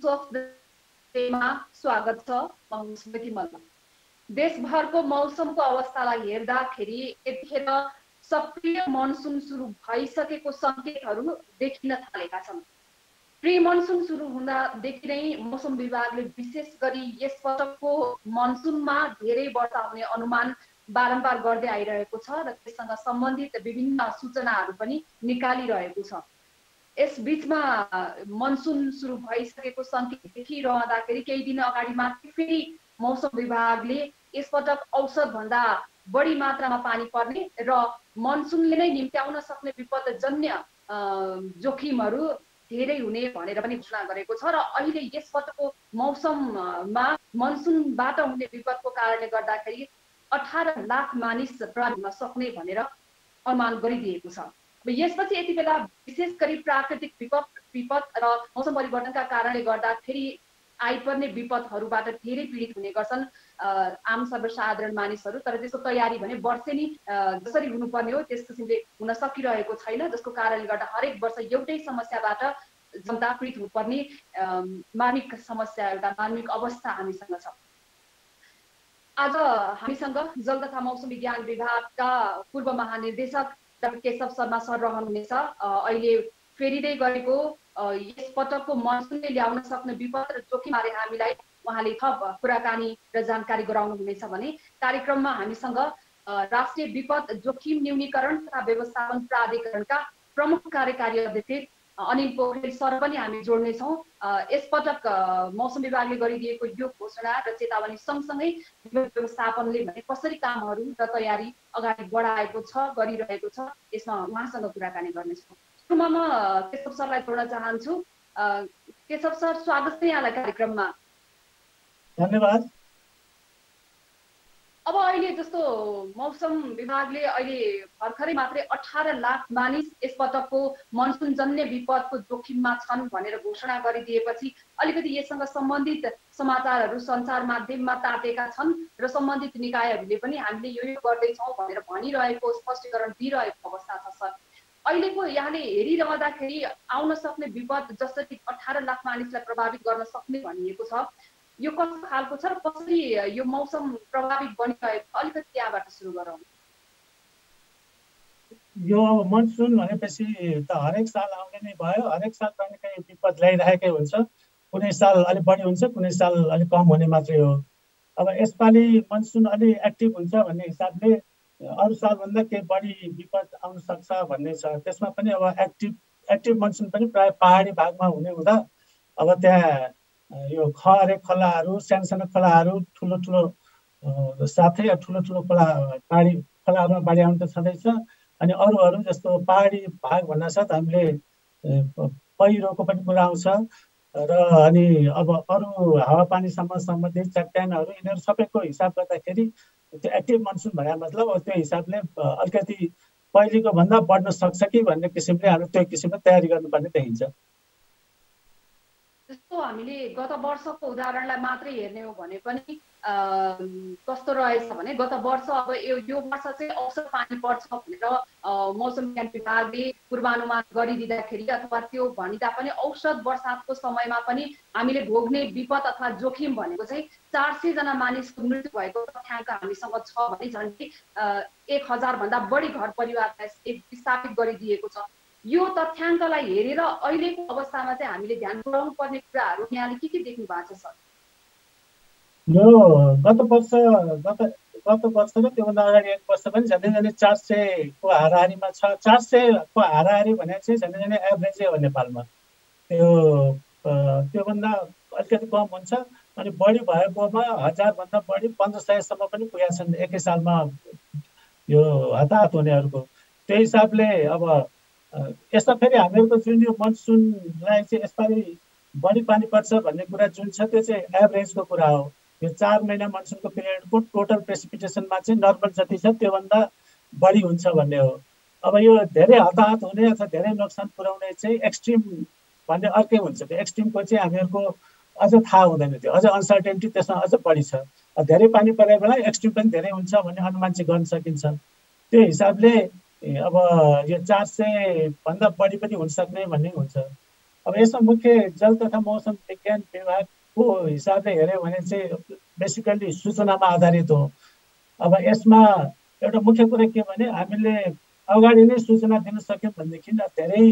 News of the डेमा स्वागत छ। म हुँ स्मृति मल्ल। देशभरको मौसमको अवस्थालाई हेर्दाखेरि यतिखेर सक्रिय मनसुन सुरु भइसकेको सङ्केतहरू देखिन थालेका छन्। प्री मनसुन सुरु हुँदादेखि नै मौसम विभागले विशेष गरी यस पटकको मनसुनमा धेरै वर्षा हुने अनुमान बारम्बार गर्दै आइरहेको छ र त्यससँग सम्बन्धित विभिन्न सूचनाहरू पनि निकालिरहेको छ। यस बीचमा मनसुन सुरु भइसकेको सङ्केत देखिरहँदाखेरि केही दिन अगाडि मात्रै फेरि मौसम विभागले यसपटक औसतभन्दा बढी मात्रामा पानी पर्ने र मनसुनले नै निम्त्याउन सक्ने विपदजन्य जोखिमहरू धेरै हुने भनेर पनि घोषणा गरेको छ र अहिले यसपटकको मौसममा मनसुनबाट हुने विपदको कारणले गर्दाखेरि 18 लाख मानिस प्रभावित हुन सक्ने भनेर अनुमान गरिदिएको छ। यसपछि यति बेला विशेष गरी प्राकृतिक विपद र मौसम परिवर्तनका कारणले गर्दाखेरि आइपर्ने विपदहरूबाट धेरै पीडित हुने गर्छन् आम सर्वसाधारण मानिसहरू। तर त्यसको तयारी भने वर्षेनी जसरी हुनुपर्ने हो त्यस किसिमले हुन सकिरहेको छैन, जसको कारणले गर्दा हरेक वर्ष एउटै समस्याबाट जनता पीडित हुनुपर्ने मानविक समस्या, एउटा मानविक अवस्था हामीसँग छ। आज हामीसँग जल तथा मौसम विज्ञान विभागका पूर्व महानिर्देशक डाक्टर केशव शर्मा सर रहनुहुनेछ। अहिले फेरिँदै गरेको यस पटकको मनसुनले ल्याउन सक्ने विपद र जोखिमबारे हामीलाई उहाँले थप कुराकानी र जानकारी गराउनुहुनेछ भने कार्यक्रममा हामीसँग राष्ट्रिय विपद जोखिम न्यूनीकरण तथा व्यवस्थापन प्राधिकरणका प्रमुख कार्यकारी अध्यक्ष अनिल पोखरेल सर पनि हामी जोड्नेछौँ। यसपटक मौसम विभागले गरिदिएको यो घोषणा र चेतावनी सँगसँगै व्यवस्थापनले भने कसरी कामहरू र तयारी अगाडि बढाएको छ, गरिरहेको छ, यसमा उहाँसँग कुराकानी गर्नेछौँ। सुरुमा म केशव सरलाई जोड्न चाहन्छु। केशव सर, स्वागत छ यहाँलाई कार्यक्रममा। धन्यवाद। अब अहिले जस्तो मौसम विभागले अहिले भर्खरै मात्रै 18 लाख मानिस यसपटकको मनसुनजन्य विपदको जोखिममा छन् भनेर घोषणा गरिदिएपछि अलिकति यससँग सम्बन्धित समाचारहरू सञ्चार माध्यममा तातेका छन् र सम्बन्धित निकायहरूले पनि हामीले यो गर्दैछौँ भनेर भनिरहेको, स्पष्टीकरण दिइरहेको अवस्था छ। सर, अहिलेको यहाँले हेरिरहँदाखेरि आउन सक्ने विपद जसरी 18 लाख मानिसलाई प्रभावित गर्न सक्ने भनिएको छ, यो कस्तो खालको छ र कसरी यो मौसम प्रभावित बनिरहेको, अलिकति त्यहाँबाट सुरु गरौँ। यो मनसुन भनेपछि त हरेक साल आउने नै भयो। हरेक साल कहीँ न कहीँ विपद ल्याइरहेकै हुन्छ। कुनै साल अलिक बढी हुन्छ, कुनै साल अलिक कम हुने मात्रै हो। अब यसपालि मनसुन अलि एक्टिभ हुन्छ भन्ने हिसाबले अरू सालभन्दा केही बढी विपद आउन सक्छ भन्ने छ। त्यसमा पनि अब एक्टिभ मनसुन पनि प्राय पहाडी भागमा हुने हुँदा अब त्यहाँ यो खहरे खोलाहरू, सानो खोलाहरू, ठुलो साथै ठुलो खोला पहाडी खोलाहरूमा बाढी आउनु त छँदैछ। अनि अरूहरू जस्तो पहाडी भाग भन्न साथ हामीले पहिरोको पनि कुरा आउँछ र अनि अब अरू हावापानीसँग सम्बन्धित चट्यानहरू, यिनीहरू सबैको हिसाब गर्दाखेरि त्यो एक्टिभ मनसुन भनेको मतलब त्यो हिसाबले अलिकति पहिलेको भन्दा बढ्न सक्छ कि भन्ने किसिमले हामी त्यो किसिमले तयारी गर्नुपर्ने देखिन्छ। जस्तो हामीले गत वर्षको उदाहरणलाई मात्रै हेर्ने हो भने पनि कस्तो रहेछ भने गत वर्ष अब यो वर्ष चाहिँ औसत पानी पर्छ भनेर मौसम विज्ञान विभागले पूर्वानुमान गरिदिँदाखेरि अथवा त्यो भनिँदा पनि औसत बर्सातको समयमा पनि हामीले भोग्ने विपद अथवा जोखिम भनेको चाहिँ 400 जना मानिसको मृत्यु भएको तथ्याङ्क हामीसँग छ भने झन्डै 1000 भन्दा बढी घर परिवारलाई विस्थापित गरिदिएको छ। यो तथ्याङ्कलाई हेरेर अहिलेको अवस्थामा चाहिँ हामीले ध्यान पुर्याउनु पर्ने कुराहरू यहाँले के देख्नु भएको छ सर? यो गत वर्ष र त्योभन्दा अगाडि एक वर्ष पनि झन्डै 400 को हाराहारीमा छ। 400 को हाराहारी भने चाहिँ झन्डै एभरेजै हो नेपालमा। त्योभन्दा अलिकति कम हुन्छ। अनि बढी भएकोमा 1000 भन्दा बढी 1500 सम्म पनि पुगेका छन् एकै सालमा यो हताहत हुनेहरूको। त्यो हिसाबले अब यसमा फेरि हामीहरूको जुन यो मनसुनलाई चाहिँ यसपालि बढी पानी पर्छ भन्ने कुरा जुन छ त्यो चाहिँ एभरेजको कुरा हो। यो 4 महिना मनसुनको पिरियडको टोटल प्रेसिपिटेसनमा चाहिँ नर्मल जति छ त्योभन्दा बढी हुन्छ भन्ने हो। अब यो धेरै हताहत हुने अथवा धेरै नोक्सान पुर्याउने चाहिँ एक्सट्रिम भन्ने अर्कै हुन्छ। त्यो एक्सट्रिमको चाहिँ हामीहरूको अझ थाहा हुँदैन, त्यो अझ अनसर्टेनिटी त्यसमा अझ बढी छ। धेरै पानी परेको बेला एक्सट्रिम पनि धेरै हुन्छ भन्ने अनुमान चाहिँ गर्न सकिन्छ। त्यो हिसाबले अब यो 400 भन्दा बढी पनि हुन सक्ने भन्ने हुन्छ। अब यसमा मुख्य जल तथा मौसम विज्ञान विभागको हिसाबले हेऱ्यो भने चाहिँ बेसिकल्ली सूचनामा आधारित हो। अब यसमा एउटा मुख्य कुरा के भने हामीले अगाडि नै सूचना दिन सक्यौँ भनेदेखि धेरै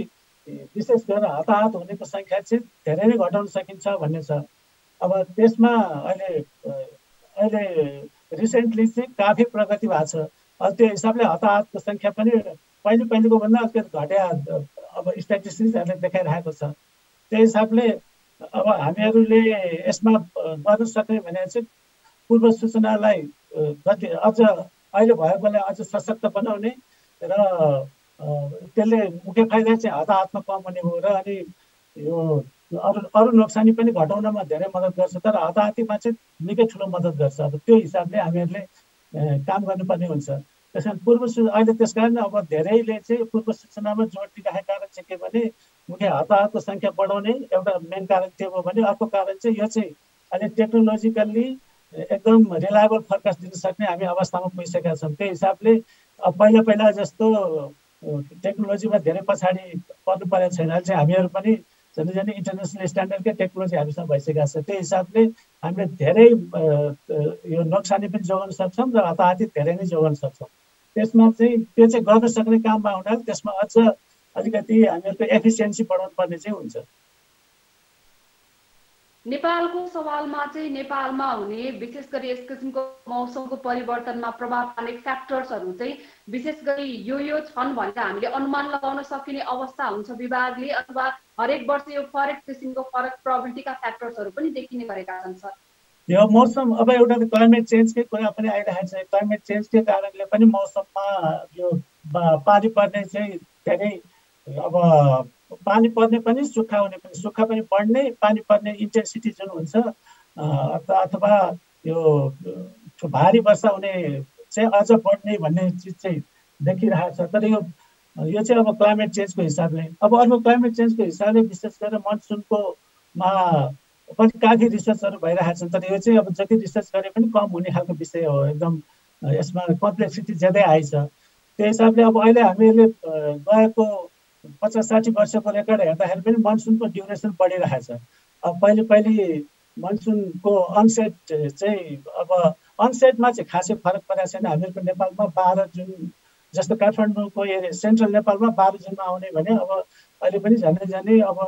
विशेष गरेर हताहत हुनेको सङ्ख्या चाहिँ धेरै नै घटाउन सकिन्छ भन्ने छ। अब त्यसमा अहिले रिसेन्टली चाहिँ काफी प्रगति भएको छ। त्यो हिसाबले हताहतको सङ्ख्या पनि पहिलेको भन्दा अलिकति घट्या अब स्ट्याटिस्टिक्सहरूले देखाइरहेको छ। त्यही हिसाबले अब हामीहरूले यसमा गर्न सक्ने भने चाहिँ पूर्व सूचनालाई कति अझ अहिले भएकोलाई अझ सशक्त बनाउने र त्यसले मुख्य फाइदा चाहिँ हताहतमा कम हुने हो र अनि यो अरू नोक्सानी पनि घटाउनमा धेरै मद्दत गर्छ, तर हताहतीमा चाहिँ निकै ठुलो मद्दत गर्छ। अब त्यो हिसाबले हामीहरूले काम गर्नुपर्ने हुन्छ। त्यस कारण अहिले त्यस कारण अब धेरैले चाहिँ पूर्व सूचनामा जोड दिइरहेको कारण चाहिँ के भने मुख्य हताहतको सङ्ख्या बढाउने एउटा मेन कारण त्यो हो भने अर्को कारण चाहिँ यो चाहिँ अहिले टेक्नोलोजिकल्ली एकदम रिलायबल फोरकास्ट दिन सक्ने हामी अवस्थामा पुगिसकेका छौँ। त्यही हिसाबले पहिला जस्तो टेक्नोलोजीमा धेरै पछाडि पर्नु परेको छैन। अहिले चाहिँ हामीहरू पनि झन् इन्टरनेसनल स्ट्यान्डर्डकै टेक्नोलोजी हामीसँग भइसकेका छ। त्यही हिसाबले हामीले धेरै यो नोक्सानी पनि जोगाउन सक्छौँ र हताहती धेरै नै जोगाउन सक्छौँ। त्यसमा चाहिँ त्यो चाहिँ गर्न सक्ने काममा हुनाले त्यसमा अझ अलिकति हामीहरूको एफिसियन्सी बढाउनु पर्ने चाहिँ हुन्छ। नेपालको सवालमा चाहिँ नेपालमा हुने विशेष गरी यस किसिमको मौसमको परिवर्तनमा प्रभाव पार्ने फ्याक्टर्सहरू चाहिँ विशेष गरी यो छन् भनेर हामीले अनुमान लगाउन सकिने अवस्था हुन्छ विभागले, अथवा हरेक वर्ष यो फरक किसिमको फरक प्रोबेबिलिटीका फ्याक्टर्सहरू पनि देखिने गरेका छन् सर? यो मौसम अब एउटा त क्लाइमेट चेन्जकै कुरा पनि आइरहेको छ। क्लाइमेट चेन्जकै कारणले पनि मौसममा यो पानी पर्ने चाहिँ धेरै अब पानी पर्ने पनि सुक्खा हुने पनि सुक्खा पनि बढ्ने, पानी पर्ने इन्टेन्सिटी जुन हुन्छ अथवा यो भारी वर्षा हुने चाहिँ अझ बढ्ने भन्ने चिज चाहिँ देखिरहेको छ। तर यो चाहिँ अब क्लाइमेट चेन्जको हिसाबले। अब अर्को क्लाइमेट चेन्जको हिसाबले विशेष गरेर मनसुनकोमा पनि काफी रिसर्चहरू भइरहेका छन्, तर यो चाहिँ अब जति रिसर्च गरे पनि कम हुने खालको विषय हो। एकदम यसमा कम्प्लेक्सिटी ज्यादै आएछ। त्यो हिसाबले अब अहिले हामीहरूले गएको 50-60 वर्षको रेकर्ड हेर्दाखेरि पनि मनसुनको ड्युरेसन बढिरहेको छ। अब पहिले मनसुनको अनसेट चाहिँ अब अनसेटमा चाहिँ खासै फरक परेको छैन। हामीहरूको नेपालमा 12 जुन जस्तो काठमाडौँको एरिया सेन्ट्रल नेपालमा 12 जुनमा आउने भने अब अहिले पनि झन्डै अब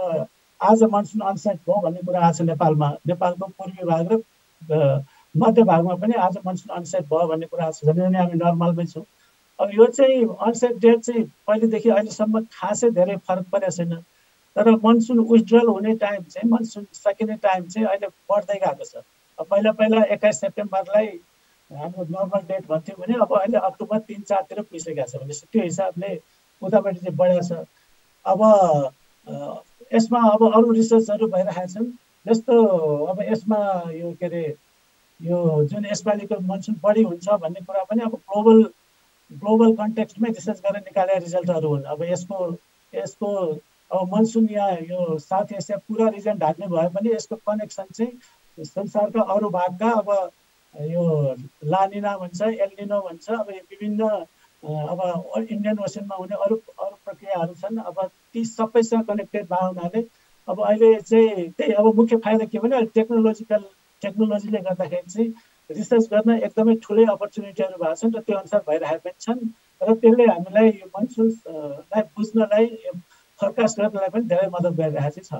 आज मनसुन अनसेट भयो भन्ने कुरा आएको छ नेपालमा। नेपालको पूर्वी भाग र मध्य भागमा पनि आज मनसुन अनसेट भयो भन्ने कुरा आएको छ। झन्डै हामी नर्मलमै छौँ। अब यो चाहिँ अनसेट डेट चाहिँ पहिलेदेखि अहिलेसम्म खासै धेरै फरक परेको छैन, तर मनसुन विथड्रल हुने टाइम चाहिँ मनसुन सकिने टाइम चाहिँ अहिले बढ्दै गएको छ। पहिला 21 सेप्टेम्बरलाई हाम्रो नर्मल डेट भन्थ्यो भने अब अहिले अक्टोबर 3-4 तिर पुगिसकेको छ भनेपछि त्यो हिसाबले उतापट्टि चाहिँ बढेको छ। अब यसमा अब अरू रिसर्चहरू भइरहेका छन्, जस्तो अब यसमा यो के अरे यो जुन यसपालिको मनसुन बढी हुन्छ भन्ने कुरा पनि अब ग्लोबल कन्टेक्स्टमै रिसर्च गरेर निकालेका रिजल्टहरू हुन्। अब यसको अब मनसुन यहाँ यो साउथ एसिया पुरा रिजन ढाक्ने भए पनि यसको कनेक्सन चाहिँ संसारका अरू भागका अब यो लानिना भन्छ, एल्निनो भन्छ, अब विभिन्न अब इन्डियन ओसनमा हुने अरू प्रक्रियाहरू छन्। अब ती सबैसँग कनेक्टेड भएको हुनाले अब अहिले चाहिँ त्यही अब मुख्य फाइदा के भने टेक्नोलोजीले गर्दाखेरि चाहिँ रिसर्च गर्न एकदमै ठुलै अपर्च्युनिटीहरू भएको छन् र त्यो अनुसार भइरहेका पनि छन् र त्यसले हामीलाई यो मनसुनलाई बुझ्नलाई फोरकास्ट गर्नलाई पनि धेरै मद्दत गरिरहेको छ।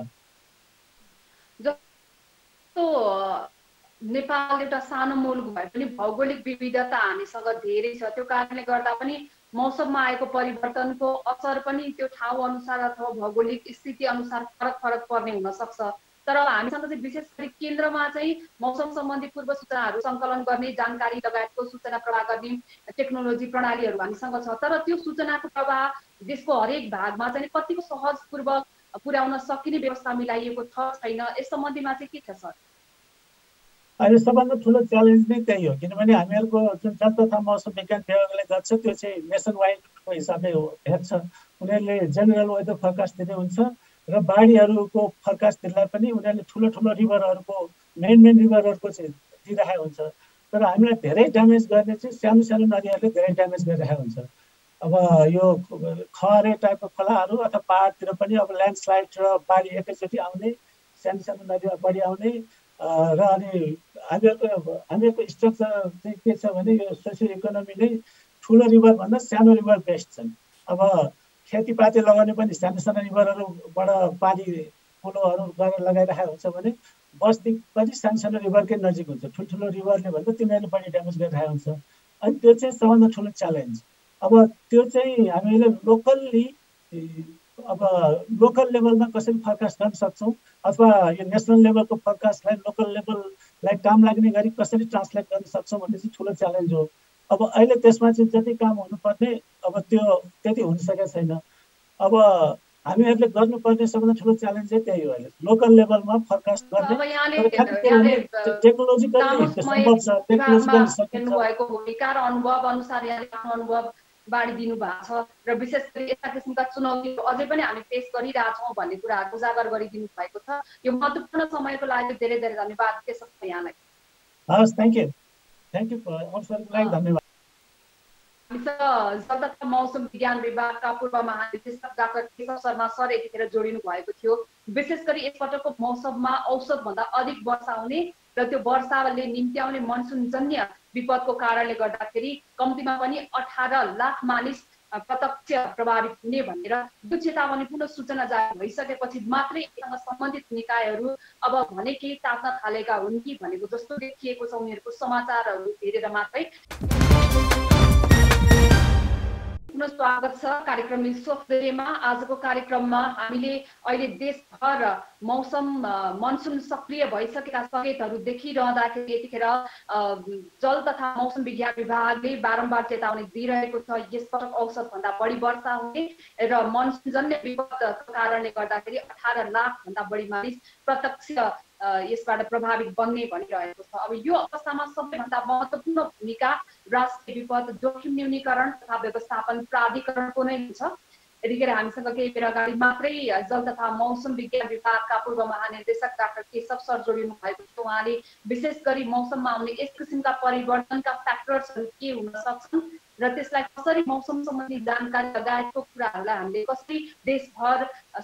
नेपाल एउटा सानो मुलुक भए पनि भौगोलिक विविधता हामीसँग धेरै छ। त्यो कारणले गर्दा पनि मौसममा आएको परिवर्तनको असर पनि त्यो ठाउँ अनुसार अथवा भौगोलिक स्थिति अनुसार फरक पर्ने हुन सक्छ। तर हामीसँग चाहिँ विशेष गरी केन्द्रमा चाहिँ मौसम सम्बन्धी पूर्व सूचनाहरू सङ्कलन गर्ने, जानकारी लगायतको सूचना प्रवाह गर्ने टेक्नोलोजी प्रणालीहरू हामीसँग छ। तर त्यो सूचनाको प्रवाह देशको हरेक भागमा चाहिँ कतिको सहजपूर्वक पुर्याउन सकिने व्यवस्था मिलाइएको छ छैन, यस सम्बन्धीमा चाहिँ के छ सर? अहिले सबभन्दा ठुलो च्यालेन्ज नै त्यही हो, किनभने हामीहरूको जुन जल तथा मौसम विज्ञान विभागले गर्छ त्यो चाहिँ नेसन वाइडको हिसाबले हेर्छ। उनीहरूले जेनरल वेदर फोरकास्ट दिने हुन्छ र बाढीहरूको फोरकास्ट दिँदा पनि उनीहरूले ठुलो रिभरहरूको मेन रिभरहरूको चाहिँ दिइरहेको हुन्छ। तर हामीलाई धेरै ड्यामेज गर्ने चाहिँ सानो नदीहरूले धेरै ड्यामेज गरिरहेको हुन्छ। अब यो खहरे टाइपको खोलाहरू अथवा पहाडतिर पनि अब ल्यान्डस्लाइड र बाढी एकैचोटि आउने, सानो सानो नदीमा बढी आउने र अनि हामीहरूको स्ट्रक्चर चाहिँ के छ भने यो सोसियो इकोनोमी नै ठुलो रिभरभन्दा सानो रिभर बेस्ट छन्। अब खेतीपाती लगाउने पनि सानो सानो रिभरहरूबाट पानी कुलोहरू गरेर लगाइरहेको हुन्छ भने बस्ती पनि सानो सानो रिभरकै नजिक हुन्छ। ठुल्ठुलो रिभरले भन्दा तिनीहरूले बढी ड्यामेज गरिरहेको हुन्छ। अनि त्यो चाहिँ सबभन्दा ठुलो च्यालेन्ज। अब त्यो चाहिँ हामीले लोकल्ली अब लोकल लेभलमा कसरी फोरकास्ट गर्न सक्छौँ अथवा यो नेसनल लेभलको फोरकास्टलाई लोकल लेभललाई काम लाग्ने गरी कसरी ट्रान्सलेट गर्न सक्छौँ भन्ने चाहिँ ठुलो च्यालेन्ज हो। अब अहिले त्यसमा चाहिँ जति काम हुनुपर्ने अब त्यो त्यति हुन सकेको छैन। अब हामीहरूले गर्नुपर्ने सबभन्दा ठुलो च्यालेन्ज चाहिँ त्यही हो। अहिले लोकल लेभलमा फोरकास्ट गर्ने टेक्नोलोजिकली सम्भव छ, टेक्नोलोजिकली सकिन्छ। भएको भूमिका र अनुभव अनुसार यहाँले आफ्नो अनुभव बाँडिदिनु भएको छ र विशेष गरी यस्ता किसिमका चुनौतीहरू अझै पनि हामी फेस गरिरहेछौँ भन्ने कुराहरू उजागर गरिदिनु भएको छ। यो महत्त्वपूर्ण समयको लागि धेरै धेरै धन्यवाद केशव यहाँलाई। हस्, थ्याङ्क यू अवसरको लागि धन्यवाद। जल तथा मौसम विज्ञान विभागका पूर्व महानिर्देशक डाक्टर केशव शर्मा सर यतिखेर जोडिनु भएको थियो। विशेष गरी यसपटकको मौसममा औसतभन्दा अधिक वर्षा हुने र त्यो वर्षाले निम्त्याउने मनसुनजन्य विपदको कारणले गर्दाखेरि कम्तीमा पनि 18 लाख मानिस प्रत्यक्ष प्रभावित हुने भनेर यो चेतावनी पुनः सूचना जारी भइसकेपछि मात्रै यससँग सम्बन्धित निकायहरू अब भने केही ताक्न थालेका हुन् कि भनेको जस्तो देखिएको छ। उनीहरूको समाचारहरू हेरेर मात्रै। पुनः स्वागत छ कार्यक्रम न्युज अफ द डेमा। आजको कार्यक्रममा हामीले अहिले देशभर मनसुन सक्रिय भइसकेका सङ्केतहरू देखिरहँदाखेरि यतिखेर जल तथा मौसम विज्ञान विभागले बारम्बार चेतावनी दिइरहेको छ यसपटक औसतभन्दा बढी वर्षा हुने र मनसुनजन्य विपदको कारणले गर्दाखेरि 18 लाख भन्दा बढी मानिस प्रत्यक्ष यसबाट प्रभावित बन्ने भनिरहेको छ। अब यो अवस्थामा सबैभन्दा महत्त्वपूर्ण भूमिका राष्ट्रिय विपद जोखिम न्यूनीकरण तथा व्यवस्थापन प्राधिकरणको नै हुन्छ। यतिखेर हामीसँग केही बेर अगाडि मात्रै जल तथा मौसम विज्ञान विभागका पूर्व महानिर्देशक डाक्टर केशव सर जोडिनु भएको थियो। उहाँले विशेष गरी मौसममा आउने यस किसिमका परिवर्तनका फ्याक्टर्सहरू के हुन सक्छन् र त्यसलाई कसरी मौसम सम्बन्धी जानकारी लगायतको कुराहरूलाई हामीले कसरी देशभर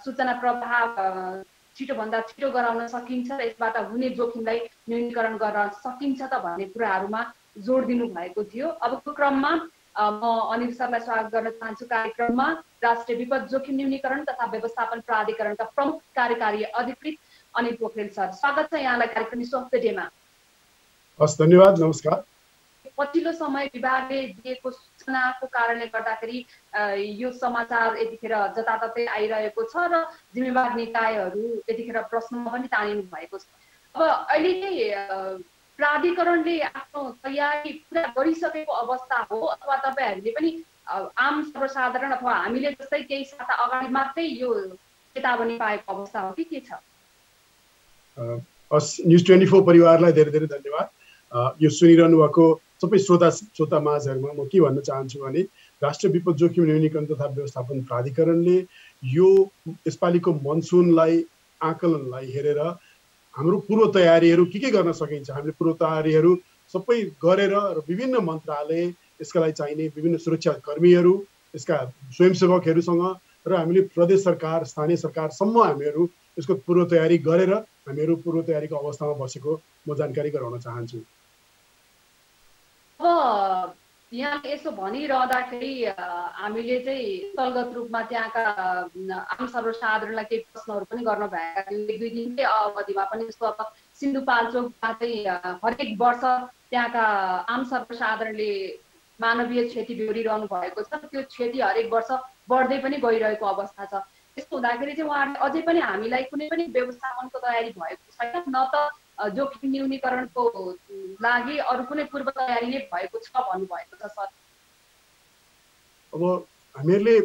सूचना प्रवाह छिटोभन्दा छिटो गराउन सकिन्छ र यसबाट हुने जोखिमलाई न्यूनीकरण गर्न सकिन्छ त भन्ने कुराहरूमा जोड दिनु भएको थियो। अबको क्रममा म अनिल सरलाई स्वागत गर्न चाहन्छु कार्यक्रममा। राष्ट्रिय विपद जोखिम न्यूनीकरण तथा व्यवस्थापन प्राधिकरणका प्रमुख कार्यकारी अधिकृत अनिल पोखरेल सर, स्वागत छ यहाँलाई कार्यक्रम न्युज अफ द डेमा। हस्, धन्यवाद, नमस्कार। पछिल्लो समय विभागले दिएको सूचनाको कारणले गर्दाखेरि यो समाचार यतिखेर जताततै आइरहेको छ र जिम्मेवार निकायहरू यतिखेर प्रश्नमा पनि तानिनु भएको छ। अब अहिले चाहिँ प्राधिकरणले आफ्नो तयारी पुरा गरिसकेको अवस्था हो अथवा तपाईँहरूले पनि आम सर्वसाधारण अथवा हामीले जस्तै केही साता अगाडि मात्रै यो चेतावनी पाएको अवस्था हो कि के छ? न्युज 24 परिवारलाई धेरै धेरै धन्यवाद। यो सुनिरहनु भएको सबै श्रोता माझहरूमा म के भन्न चाहन्छु भने राष्ट्रिय विपद जोखिम न्यूनीकरण तथा व्यवस्थापन प्राधिकरणले यो यसपालिको मनसुनलाई आकलनलाई हेरेर हाम्रो पूर्व तयारीहरू के गर्न सकिन्छ, हामीले पूर्व तयारीहरू सबै गरेर र विभिन्न मन्त्रालय, यसका लागि चाहिने विभिन्न सुरक्षा कर्मीहरू, यसका स्वयंसेवकहरूसँग र हामीले प्रदेश सरकार, स्थानीय सरकारसम्म हामीहरू यसको पूर्व तयारी गरेर हामीहरू पूर्व तयारीको अवस्थामा बसेको म जानकारी गराउन चाहन्छु। अब यहाँले यसो भनिरहँदाखेरि हामीले चाहिँ स्थलगत रूपमा त्यहाँका आम सर्वसाधारणलाई केही प्रश्नहरू पनि गर्नु भएका थियो। 1-2 दिनकै अवधिमा पनि जस्तो अब सिन्धुपाल्चोकमा चाहिँ हरेक वर्ष त्यहाँका आम सर्वसाधारणले मानवीय क्षति बेहोरिरहनु भएको छ। त्यो क्षति हरेक वर्ष बढ्दै पनि गइरहेको अवस्था छ। यस्तो हुँदाखेरि चाहिँ उहाँहरूले अझै पनि हामीलाई कुनै पनि व्यवस्थापनको तयारी भएको छैन, न त जोखिम न्यूनीकरणको लागि अरू कुनै पूर्व तयारी नै भएको छ भन्नुभएको छ सर। अब हामीहरूले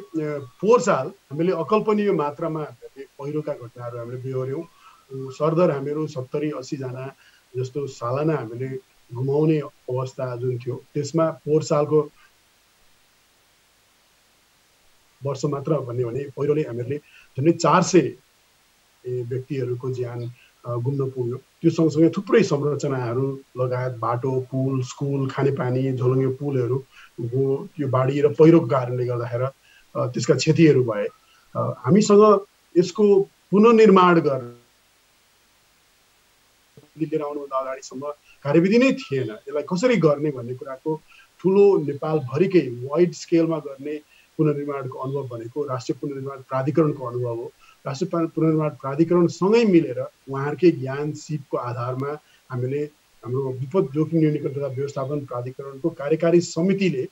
पोहोर साल हामीले अकल्पनीय मात्रामा पहिरोका घटनाहरू हामीले बेहोर्यौँ। सरदर हामीहरू 70-80 जना जस्तो सालाना हामीले गुमाउने अवस्था जुन थियो, त्यसमा पोहोर सालको वर्ष मात्र भन्ने भने पहिरोले हामीहरूले झन्डै 400 व्यक्तिहरूको ज्यान घुम्न पुग्यो। त्यो सँगसँगै थुप्रै संरचनाहरू लगायत बाटो, पुल, स्कुल, खानेपानी, झोलुङ्गे पुलहरू यो बाढी र पहिरोको कारणले गर्दाखेरि त्यसका क्षतिहरू भए। हामीसँग यसको पुनर्निर्माण गर्न लिएर आउनुभन्दा अगाडिसम्म कार्यविधि नै थिएन। यसलाई कसरी गर्ने भन्ने कुराको ठुलो नेपालभरिकै वाइड स्केलमा गर्ने पुनर्निर्माणको अनुभव भनेको राष्ट्रिय पुनर्निर्माण प्राधिकरणको अनुभव हो। राष्ट्रिय पुनर्निर्माण प्राधिकरणसँगै मिलेर उहाँहरूकै ज्ञान सिपको आधारमा हामीले हाम्रो विपद जोखिम न्यूनीकरण तथा व्यवस्थापन प्राधिकरणको कार्यकारी समितिले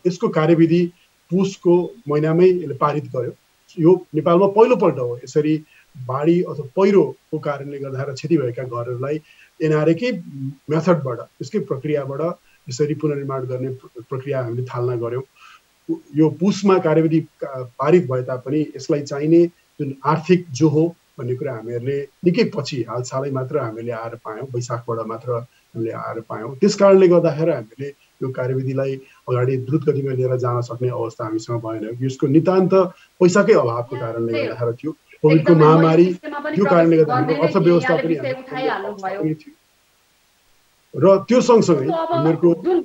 यसको कार्यविधि पुसको महिनामै यसले पारित गर्यो। यो नेपालमा पहिलोपल्ट हो यसरी बाढी अथवा पहिरोको कारणले गर्दा क्षति भएका घरहरूलाई एनआरएकै मेथडबाट, यसकै प्रक्रियाबाट यसरी पुनर्निर्माण गर्ने प्रक्रिया हामीले थालना गऱ्यौँ। यो पुसमा कार्यविधि पारित भए तापनि यसलाई चाहिने जुन आर्थिक जो हो भन्ने कुरा हामीहरूले निकै पछि हालसालै मात्र हामीले आएर पायौँ, वैशाखबाट मात्र हामीले आएर पायौँ। त्यस कारणले गर्दाखेरि हामीले यो कार्यविधिलाई अगाडि द्रुत गतिमा लिएर जान सक्ने अवस्था हामीसँग भएन। यसको नितान्त पैसाकै अभावको कारणले गर्दाखेरि थियो। कोभिडको महामारी यो कारणले गर्दा हाम्रो अर्थव्यवस्था पनि थियो र त्यो सँगसँगै हामीहरूको जुन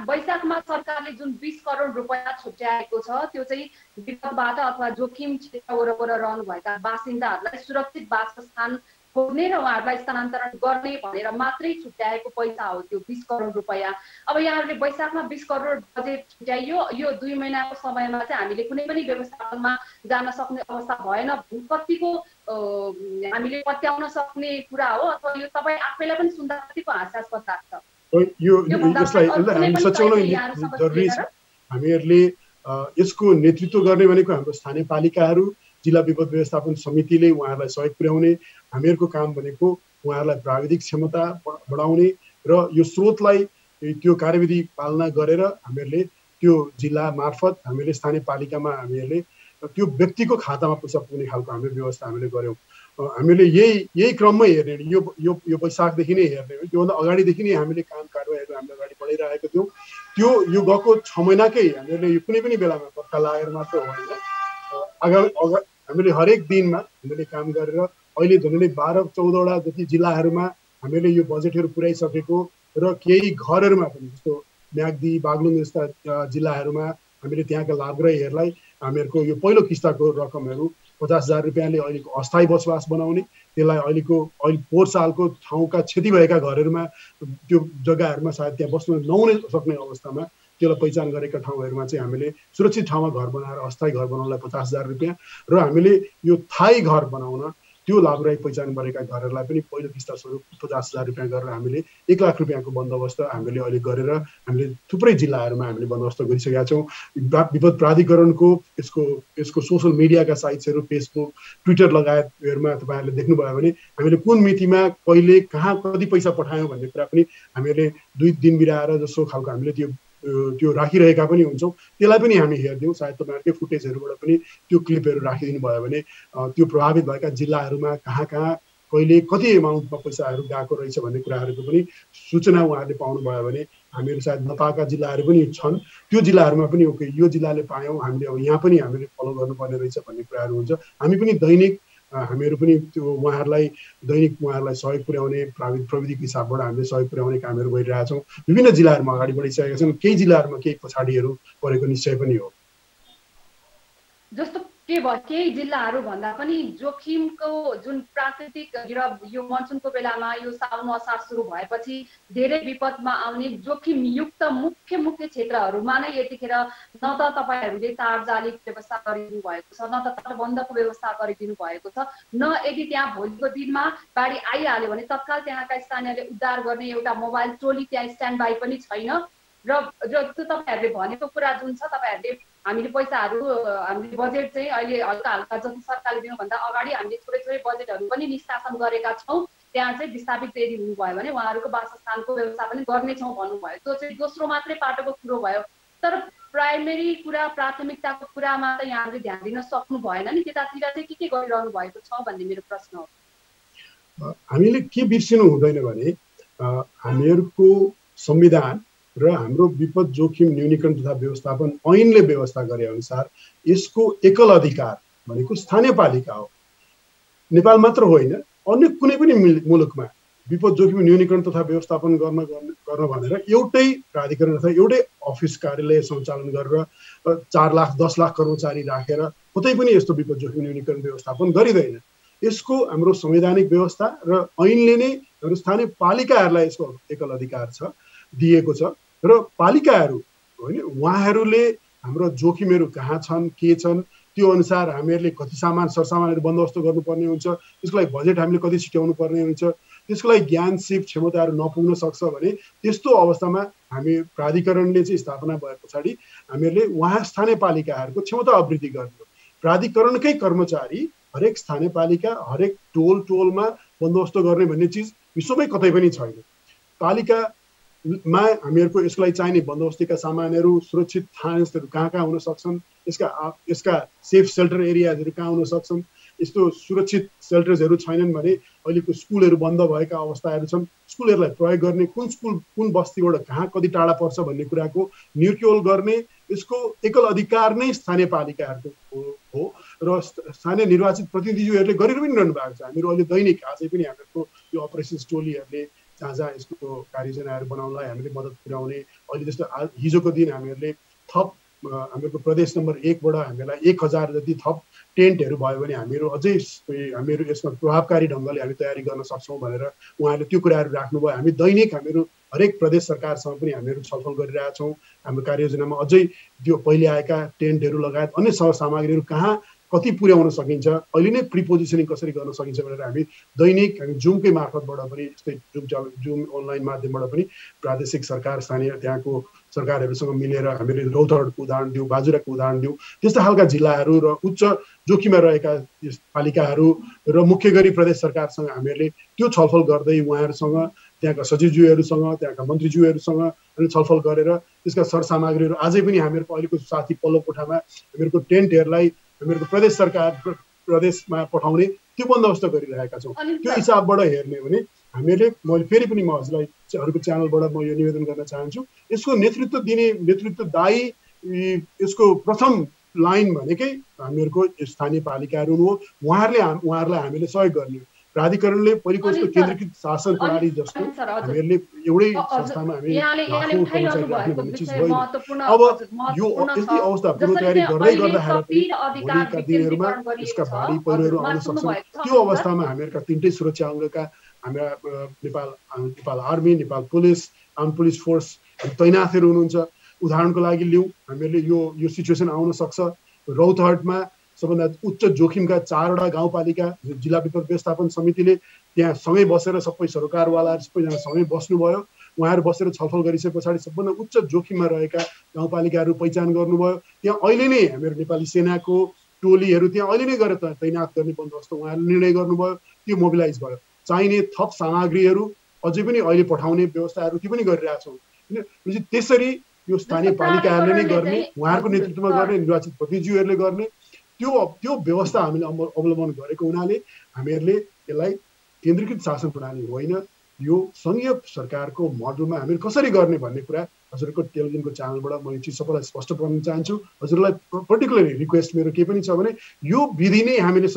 वैशाखमा सरकारले जुन 20 करोड रुपैयाँ छुट्याएको छ त्यो चाहिँ विपदबाट अथवा जोखिम क्षेत्र वरपर रहनुभएका बासिन्दाहरूलाई सुरक्षित वासस्थान खोज्ने र उहाँहरूलाई स्थानान्तरण गर्ने भनेर मात्रै छुट्याएको पैसा हो त्यो 20 करोड रुपैयाँ। अब यहाँहरूले वैशाखमा 20 करोड बजेट छुट्याइयो, यो 2 महिनाको समयमा चाहिँ हामीले कुनै पनि व्यवस्थापनमा जान सक्ने अवस्था भएन। कतिको हामीले पत्याउन सक्ने कुरा हो अथवा यो तपाईँ आफैलाई पनि सुन्दा कतिको हास्यास्पद लाग्छ? हामीहरूले यसको नेतृत्व गर्ने भनेको हाम्रो स्थानीय पालिकाहरू, जिल्ला विपद व्यवस्थापन समितिले उहाँहरूलाई सहयोग पुर्याउने। हामीहरूको काम भनेको उहाँहरूलाई प्राविधिक क्षमता बढाउने र यो स्रोतलाई त्यो कार्यविधि पालना गरेर हामीहरूले त्यो जिल्ला मार्फत हामीले स्थानीय पालिकामा हामीहरूले त्यो व्यक्तिको खातामा पैसा पुग्ने खालको हामीले व्यवस्था हामीले गऱ्यौँ। हामीले यही क्रममै हेर्ने यो वैशाखदेखि नै हेर्ने हो। त्योभन्दा अगाडिदेखि नै हामीले काम कारवाहीहरू हामीले अगाडि बढाइरहेको थियौँ। त्यो यो गएको 6 महिनाकै हामीहरूले यो कुनै पनि बेलामा पत्ता लागेर मात्र होइन, हामीले हरेक दिनमा हामीले काम गरेर अहिले झन्डै 12-14वटा जति जिल्लाहरूमा हामीले यो बजेटहरू पुर्याइसकेको र केही घरहरूमा पनि जस्तो म्याग्दी, बागलुङ जस्ता जिल्लाहरूमा हामीले त्यहाँका लाभग्राहीहरूलाई हामीहरूको यो पहिलो किस्ताको रकमहरू 50,000 रुपियाँले अहिलेको अस्थायी बसोबास बनाउने, त्यसलाई अहिले पोहोर सालको ठाउँका क्षति भएका घरहरूमा त्यो जग्गाहरूमा सायद त्यहाँ बस्न नहुने सक्ने अवस्थामा त्यसलाई पहिचान गरेका ठाउँहरूमा चाहिँ हामीले सुरक्षित ठाउँमा घर बनाएर अस्थायी घर बनाउनलाई 50,000 रुपियाँ र हामीले यो थायी घर बनाउन त्यो लाभग्राही पहिचान गरेका घरहरूलाई पनि पहिलो किस्ता स्वरूप 50,000 रुपियाँ गरेर हामीले 1 लाख रुपियाँको बन्दोबस्त हामीले अहिले गरेर हामीले थुप्रै जिल्लाहरूमा हामीले बन्दोबस्त गरिसकेका छौँ। विपद प्राधिकरणको यसको सोसल मिडियाका साइट्सहरू, फेसबुक, ट्विटर लगायतहरूमा तपाईँहरूले देख्नुभयो भने हामीले कुन मितिमा कहिले कहाँ कति पैसा पठायौँ भन्ने कुरा पनि हामीले 2 दिन बिराएर जस्तो खालको हामीले त्यो राखिरहेका पनि हुन्छौँ। त्यसलाई पनि हामी हेर्दैछौँ। सायद तपाईँहरूकै फुटेजहरूबाट पनि त्यो क्लिपहरू राखिदिनु भयो भने त्यो प्रभावित भएका जिल्लाहरूमा कहाँ कहिले कति एमाउन्टमा पैसाहरू गएको रहेछ भन्ने कुराहरूको पनि सूचना उहाँहरूले पाउनुभयो भने हामीहरू सायद नपाएका जिल्लाहरू पनि छन्, त्यो जिल्लाहरूमा पनि ओके यो जिल्लाले पायौँ, हामीले अब यहाँ पनि हामीले फलो गर्नुपर्ने रहेछ भन्ने कुराहरू हुन्छ। हामी पनि दैनिक हामीहरू पनि त्यो उहाँहरूलाई सहयोग पुर्याउने प्रविधिको हिसाबबाट हामीले सहयोग पुर्याउने कामहरू गरिरहेछौँ। विभिन्न जिल्लाहरूमा अगाडि बढिसकेका छन्, केही जिल्लाहरूमा केही पछाडिहरू परेको निश्चय पनि हो। जस्तो केही जिल्लाहरू भन्दा पनि जोखिमको जुन प्राकृतिक यो मनसुनको बेलामा यो साउन असार सुरु भएपछि धेरै विपदमा आउने जोखिमयुक्त मुख्य क्षेत्रहरूमा नै यतिखेर न त तपाईँहरूले तारजाली व्यवस्था गरिदिनु भएको छ, न त तटबन्धको व्यवस्था गरिदिनु भएको छ, न यदि त्यहाँ भोलिको दिनमा बाढी आइहाल्यो भने तत्काल त्यहाँका स्थानीयले उद्धार गर्ने एउटा मोबाइल टोली त्यहाँ स्ट्यान्ड बाई पनि छैन। र तपाईँहरूले भनेको कुरा जुन छ, तपाईँहरूले हामीले पैसाहरू हामीले बजेट चाहिँ अहिले हल्का जति सरकारले दिनुभन्दा अगाडि हामीले थोरै बजेटहरू पनि निष्कासन गरेका छौँ। त्यहाँ चाहिँ विस्थापित यदि हुनुभयो भने उहाँहरूको वासस्थानको व्यवस्था पनि गर्नेछौँ भन्नुभयो। त्यो चाहिँ दोस्रो मात्रै पाटोको कुरो भयो। तर प्राइमेरी कुरा, प्राथमिकताको कुरामा त यहाँहरूले ध्यान दिन सक्नु भएन नि। त्यतातिर चाहिँ के गरिरहनु भएको छ भन्ने मेरो प्रश्न हो। हामीले के बिर्सिनु हुँदैन भने हामीहरूको संविधान र हाम्रो विपद जोखिम न्यूनीकरण तथा व्यवस्थापन ऐनले व्यवस्था गरे अनुसार यसको एकल अधिकार भनेको स्थानीय पालिका हो। नेपाल मात्र होइन, अन्य कुनै पनि मुलुकमा विपद जोखिम न्यूनीकरण तथा व्यवस्थापन गर्न भनेर एउटै प्राधिकरण अथवा एउटै अफिस कार्यालय सञ्चालन गरेर 4 लाख 10 लाख कर्मचारी राखेर कतै पनि यस्तो विपद जोखिम न्यूनीकरण व्यवस्थापन गरिँदैन। यसको हाम्रो संवैधानिक व्यवस्था र ऐनले नै हाम्रो स्थानीय पालिकाहरूलाई यसको एकल अधिकार छ दिएको छ र पालिकाहरू होइन उहाँहरूले हाम्रो जोखिमहरू कहाँ छन् के छन् त्यो अनुसार हामीहरूले कति सरसामानहरू बन्दोबस्त गर्नुपर्ने हुन्छ, त्यसको लागि बजेट हामीले कति छिट्याउनु पर्ने हुन्छ, त्यसको लागि ज्ञान सिप क्षमताहरू नपुग्न सक्छ भने त्यस्तो अवस्थामा हामी प्राधिकरणले चाहिँ स्थापना भए पछाडि हामीहरूले उहाँ स्थानीय पालिकाहरूको क्षमता अभिवृद्धि गर्ने हो। प्राधिकरणकै कर्मचारी हरेक स्थानीय पालिका हरेक टोलमा बन्दोबस्त गर्ने भन्ने चिज विश्वमै कतै पनि छैन। पालिकामा हामीहरूको यसको लागि चाहिने बन्दोबस्तीका सामानहरू सुरक्षित ठाउँहरू कहाँ कहाँ हुन सक्छन्, यसका सेफ सेल्टर एरियाजहरू कहाँ हुन सक्छन्, यस्तो सुरक्षित सेल्टर्सहरू छैनन् भने अहिलेको स्कुलहरू बन्द भएका अवस्थाहरू छन्, स्कुलहरूलाई प्रयोग गर्ने कुन स्कुल कुन बस्तीबाट कहाँ कति टाढा पर्छ भन्ने कुराको निर्क्योल गर्ने यसको एकल अधिकार नै स्थानीय पालिकाहरूको हो र स्थानीय निर्वाचित प्रतिनिधिहरूले गरेर पनि रहनु भएको छ। हामीहरू अहिले दैनिक आजै पनि हामीहरूको यो अपरेसन्स टोलीहरूले जहाँ जहाँ यसको कार्ययोजनाहरू बनाउनलाई हामीले मद्दत पुर्याउने, अहिले जस्तो हिजोको दिन हामीहरूले थप हामीहरूको प्रदेश नम्बर 1 बाट हामीलाई 1000 जति थप टेन्टहरू भयो भने हामीहरू अझै हामीहरू यसमा प्रभावकारी ढङ्गले हामी तयारी गर्न सक्छौँ भनेर उहाँहरूले त्यो कुराहरू राख्नुभयो। हामी दैनिक हामीहरू हरेक प्रदेश सरकारसँग पनि हामीहरू छलफल गरिरहेछौँ। हाम्रो कार्ययोजनामा अझै त्यो पहिले आएका टेन्टहरू लगायत अन्य सामग्रीहरू कहाँ कति पुर्याउन सकिन्छ, अहिले नै प्रिपोजिसनिङ कसरी गर्न सकिन्छ भनेर हामी दैनिक हामी जुमकै मार्फतबाट पनि यस्तै जुम अनलाइन माध्यमबाट पनि प्रादेशिक सरकार स्थानीय त्यहाँको सरकारहरूसँग मिलेर हामीले रौतहटको उदाहरण दिउँ, बाजुराको उदाहरण दिउँ, त्यस्ता खालका जिल्लाहरू र उच्च जोखिममा रहेका पालिकाहरू र मुख्य गरी प्रदेश सरकारसँग हामीहरूले त्यो छलफल गर्दै उहाँहरूसँग त्यहाँका सचिवज्यूहरूसँग त्यहाँका मन्त्रीज्यूहरूसँग अनि छलफल गरेर त्यसका सरसामग्रीहरू अझै पनि हामीहरूको अहिलेको साथी पल्लो कोठामा हामीहरूको टेन्टहरूलाई हामीहरूको प्रदेश सरकार प्रदेशमा पठाउने त्यो बन्दोबस्त गरिरहेका छौँ। त्यो हिसाबबाट हेर्ने भने हामीले मैले फेरि पनि म हजुरलाई अरूको च्यानलबाट म यो निवेदन गर्न चाहन्छु, यसको नेतृत्वदायी यसको प्रथम लाइन भनेकै हामीहरूको स्थानीय पालिकाहरू हो। उहाँहरूलाई हामीले सहयोग गर्ने हो। प्राधिकरणले पहिलेको जस्तो केन्द्रीकृत शासन प्रणाली जस्तो हामीहरूले एउटै संस्थामा हामी लाखौँ कर्मचारी राख्ने भन्ने चिज होइन। अब यो यस्तै अवस्था पूर्व तयारी गर्दै गर्दाखेरि पनि भोलिका दिनहरूमा यसका भारी पहिरोहरू आउन सक्छन्। त्यो अवस्थामा हामीहरूका 3टै सुरक्षा अङ्गका हाम्रा Nepal army, Nepal police, armed police force तैनाथहरू हुनुहुन्छ। उदाहरणको लागि लिउँ, हामीहरूले यो सिचुएसन आउन सक्छ। रौतहटमा सबभन्दा उच्च जोखिमका 4वटा गाउँपालिका जिल्ला विपद व्यवस्थापन समितिले त्यहाँ सँगै बसेर सबै सरकारवालाहरू सबैजना सँगै बस्नुभयो। उहाँहरू बसेर छलफल गरिसके पछाडि सबभन्दा उच्च जोखिममा रहेका गाउँपालिकाहरू पहिचान गर्नुभयो। त्यहाँ अहिले नै हामीहरू नेपाली सेनाको टोलीहरू त्यहाँ अहिले नै गएर तैनात गर्ने बन्दोबस्त उहाँहरूले निर्णय गर्नुभयो। त्यो मोबिलाइज भयो। चाहिने थप सामग्रीहरू अझै पनि अहिले पठाउने व्यवस्थाहरू त्यो पनि गरिरहेछौँ। त्यसरी यो स्थानीय पालिकाहरूले नै गर्ने, उहाँहरूको नेतृत्वमा गर्ने, निर्वाचित प्रतिनिधिहरूले गर्ने त्यो व्यवस्था हामीले अवलम्बन गरेको हुनाले हामीहरूले यसलाई केन्द्रीकृत शासन प्रणाली होइन, यो सङ्घीय सरकारको मोडलमा हामीले कसरी गर्ने भन्ने कुरा हजुरको टेलिभिजनको च्यानलबाट म यो चिज सबैलाई स्पष्ट गर्न चाहन्छु। हजुरलाई पर्टिकुलरली रिक्वेस्ट मेरो के पनि छ भने यो विधि नै हामीले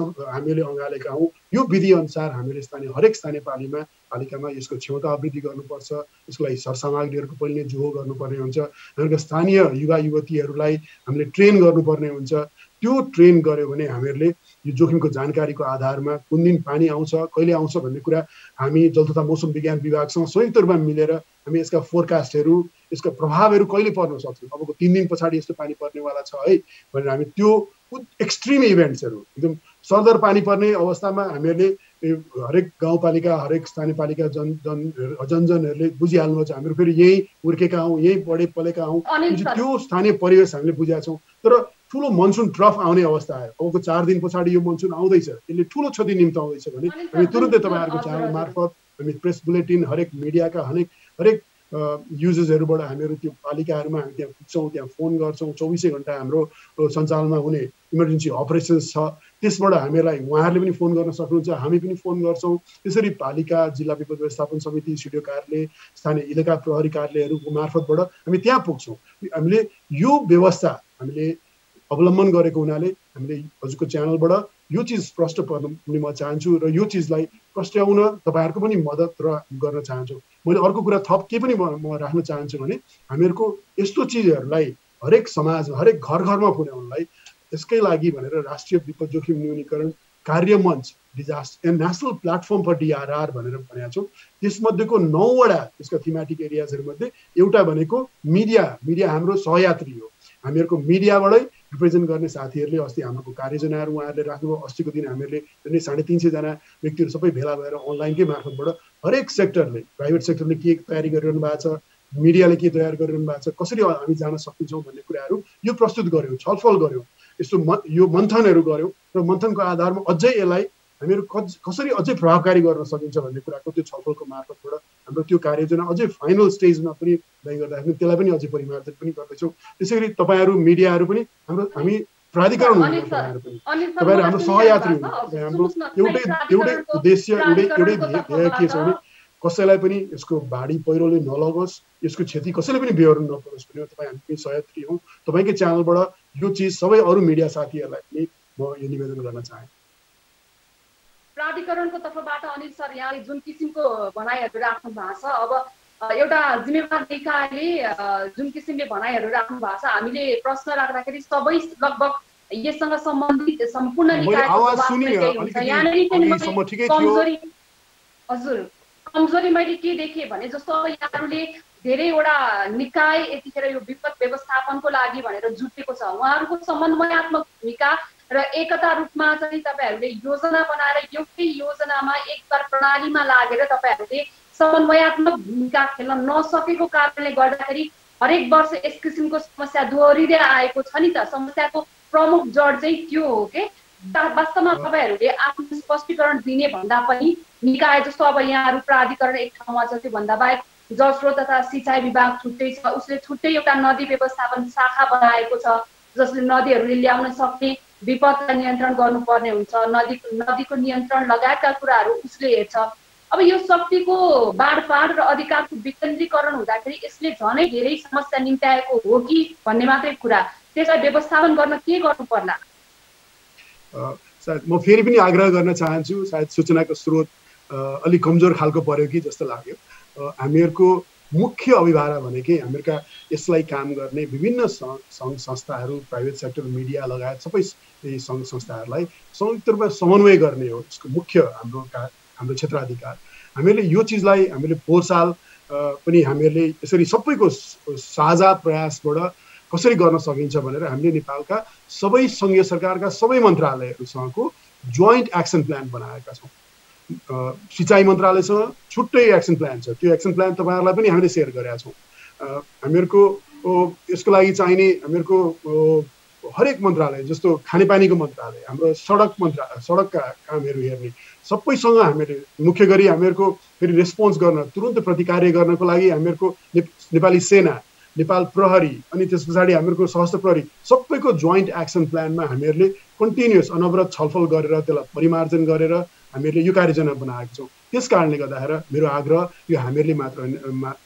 अँगालेका हौँ। यो विधि अनुसार हामीले हरेक स्थानीय पालिकामा यसको क्षमता अभिवृद्धि गर्नुपर्छ। यसको लागि सरसामग्रीहरूको पहिले जोहो गर्नुपर्ने हुन्छ। हामीहरूको स्थानीय युवा युवतीहरूलाई हामीले ट्रेन गर्नुपर्ने हुन्छ। त्यो ट्रेन गर्यो भने हामीहरूले यो जोखिमको जानकारीको आधारमा कुन दिन पानी आउँछ, कहिले आउँछ भन्ने कुरा हामी जल तथा मौसम विज्ञान विभागसँग संयुक्त रूपमा मिलेर हामी यसका फोरकास्टहरू, यसका प्रभावहरू कहिले पर्न सक्छन्, अबको 3 दिन पछाडि यस्तो पानी पर्नेवाला छ है भनेर हामी त्यो एक्सट्रिम इभेन्ट्सहरू एकदम सरदर पानी पर्ने अवस्थामा हामीहरूले हरेक गाउँपालिका हरेक स्थानीय पालिका जनजनहरूले बुझिहाल्नुहुन्छ। हामीहरू फेरि यहीँ हुर्केका हौँ, यहीँ बढे पलेका हौँ, त्यो स्थानीय परिवेश हामीले बुझेका छौँ। तर ठुलो मनसुन ट्रफ आउने अवस्था आयो, अबको 4 दिन पछाडि यो मनसुन आउँदैछ, यसले ठुलो क्षति निम्ताउँदैछ भने हामी तुरुन्तै तपाईँहरूको च्यानल मार्फत हामी प्रेस बुलेटिन हरेक मिडियाका हरेक युजर्सहरूबाट हामीहरू त्यो पालिकाहरूमा हामी त्यहाँ पुग्छौँ, त्यहाँ फोन गर्छौँ। 24 घन्टा हाम्रो सञ्चालनमा हुने इमर्जेन्सी अपरेसन्स छ, त्यसबाट हामीलाई उहाँहरूले पनि फोन गर्न सक्नुहुन्छ, हामी पनि फोन गर्छौँ। त्यसरी पालिका, जिल्ला विपद व्यवस्थापन समिति, सिडिओ कार्यालय, स्थानीय इलाका प्रहरी कार्यालयहरूको मार्फतबाट हामी त्यहाँ पुग्छौँ। हामीले यो व्यवस्था हामीले अवलम्बन गरेको हुनाले हामीले हजुरको च्यानलबाट यो चिज प्रष्ट पर्ने म चाहन्छु र यो चिजलाई प्रस्ट्याउन तपाईँहरूको पनि मद्दत गर्न चाहन्छु। मैले अर्को कुरा थप के पनि म राख्न चाहन्छु भने हामीहरूको यस्तो चिजहरूलाई हरेक समाजमा हरेक घर घरमा पुर्याउनलाई यसकै लागि भनेर राष्ट्रिय विपद जोखिम न्यूनीकरण कार्य मञ्च डिजास्टर नेसनल प्लेटफर्म फर डिआरआर भनेर भनेका छौँ। त्यसमध्येको 9वटा त्यसका थीमेटिक एरियाजहरूमध्ये एउटा भनेको मिडिया हाम्रो सहयात्री हो। हामीहरूको मिडियाबाटै रिप्रेजेन्ट गर्ने साथीहरूले अस्ति हाम्रो कार्ययोजनाहरू उहाँहरूले राख्नुभयो। अस्तिको दिन हामीहरूले 350 जना व्यक्तिहरू सबै भेला भएर अनलाइनकै मार्फतबाट हरेक सेक्टरले प्राइभेट सेक्टरले के तयारी गरिरहनु भएको छ, मिडियाले के तयार गरिरहनु भएको छ, कसरी हामी जान सक्छौँ भन्ने कुराहरू यो प्रस्तुत गऱ्यौँ, छलफल गऱ्यौँ, यस्तो यो मन्थनहरू गऱ्यौँ र मन्थनको आधारमा अझै यसलाई हामीहरू कसरी अझै प्रभावकारी गर्न सकिन्छ भन्ने कुराको त्यो छलफलको मार्फतबाट हाम्रो त्यो कार्ययोजना अझै फाइनल स्टेजमा पनि गर्दाखेरि त्यसलाई पनि अझै परिमार्जन पनि गर्दैछौँ। त्यसैगरी तपाईँहरू मिडियाहरू पनि हामी प्राधिकरण तपाईँहरू हाम्रो सहयात्री हुनुहुन्छ। हाम्रो एउटै उद्देश्य एउटै ध्येय के छ भने कसैलाई पनि यसको बाढी पहिरोले नलगोस्, यसको क्षति कसैले पनि बेहोर्नु नपरोस् भने तपाईँ हामी पनि सहयात्री हौँ। तपाईँकै च्यानलबाट यो चिज सबै अरू मिडिया साथीहरूलाई पनि म यो निवेदन गर्न चाहे। प्राधिकरणको तर्फबाट अनिल सर यहाँले जुन किसिमको भनाइहरू राख्नु भएको छ, अब एउटा जिम्मेवार निकायले जुन किसिमले भनाइहरू राख्नु भएको छ, हामीले प्रश्न राख्दाखेरि सबै लगभग यससँग सम्बन्धित सम्पूर्ण कमजोरी मैले के देखेँ भने जस्तो अब यहाँहरूले धेरैवटा निकाय यतिखेर यो विपद व्यवस्थापनको लागि भनेर जुटेको छ। उहाँहरूको समन्वयात्मक भूमिका र एकता रूपमा चाहिँ तपाईँहरूले योजना बनाएर एउटै योजनामा एकबार प्रणालीमा लागेर तपाईँहरूले समन्वयात्मक भूमिका खेल्न नसकेको कारणले गर्दाखेरि हरेक वर्ष यस किसिमको समस्या दोहोरिँदै आएको छ नि त। समस्याको प्रमुख जड चाहिँ त्यो हो कि वास्तवमा तपाईँहरूले आफ्नो स्पष्टीकरण दिने भन्दा पनि निकाय जस्तो अब यहाँहरू प्राधिकरण एक ठाउँमा छ, त्यो भन्दा बाहेक जलस्रोत तथा सिँचाइ विभाग छुट्टै छ, उसले छुट्टै एउटा नदी व्यवस्थापन शाखा बनाएको छ जसले नदीहरूले ल्याउन सक्ने विपदलाई नियन्त्रण गर्नुपर्ने हुन्छ, नदीको नियन्त्रण लगायतका कुराहरू उसले हेर्छ। अब यो शक्तिको बाँडफाँड र अधिकारको विकेन्द्रीकरण हुँदाखेरि यसले झनै धेरै समस्या निम्त्याएको हो कि भन्ने मात्रै कुरा। त्यसलाई व्यवस्थापन गर्न के गर्नु पर्ला? सायद म फेरि पनि आग्रह गर्न चाहन्छु, सायद सूचनाको स्रोत अलिक कमजोर खालको पर्यो कि जस्तो लाग्यो। हामीहरूको मुख्य अभिभावक भनेकै हामीहरूका यसलाई काम गर्ने विभिन्न सङ्घ संस्थाहरू, प्राइभेट सेक्टर, मिडिया लगायत सबै सङ्घ संस्थाहरूलाई संयुक्त रूपमा समन्वय गर्ने हो। यसको मुख्य हाम्रो क्षेत्राधिकार। हामीहरूले यो चिजलाई हामीले पोहोर साल पनि हामीहरूले यसरी सबैको साझा प्रयासबाट कसरी गर्न सकिन्छ भनेर हामीले नेपालका सबै सङ्घीय सरकारका सबै मन्त्रालयहरूसँगको जोइन्ट एक्सन प्लान बनाएका छौँ। सिँचाइ मन्त्रालयसँग छुट्टै एक्सन प्लान छ, त्यो एक्सन प्लान तपाईँहरूलाई पनि हामीले सेयर गरेका छौँ। हामीहरूको यसको लागि चाहिने हामीहरूको हरेक मन्त्रालय जस्तो खानेपानीको मन्त्रालय, हाम्रो सडकका कामहरू हेर्ने सबैसँग हामीले मुख्य गरी हामीहरूको फेरि रेस्पोन्स गर्न तुरुन्त प्रतिकार्य गर्नको लागि हामीहरूको नेपाली सेना, नेपाल प्रहरी अनि त्यस पछाडि हामीहरूको सशस्त्र प्रहरी सबैको जोइन्ट एक्सन प्लानमा हामीहरूले कन्टिन्युस अनवरत छलफल गरेर त्यसलाई परिमार्जन गरेर हामीहरूले यो कार्ययोजना बनाएका छौँ। त्यस कारणले गर्दाखेरि मेरो आग्रह यो हामीहरूले मात्र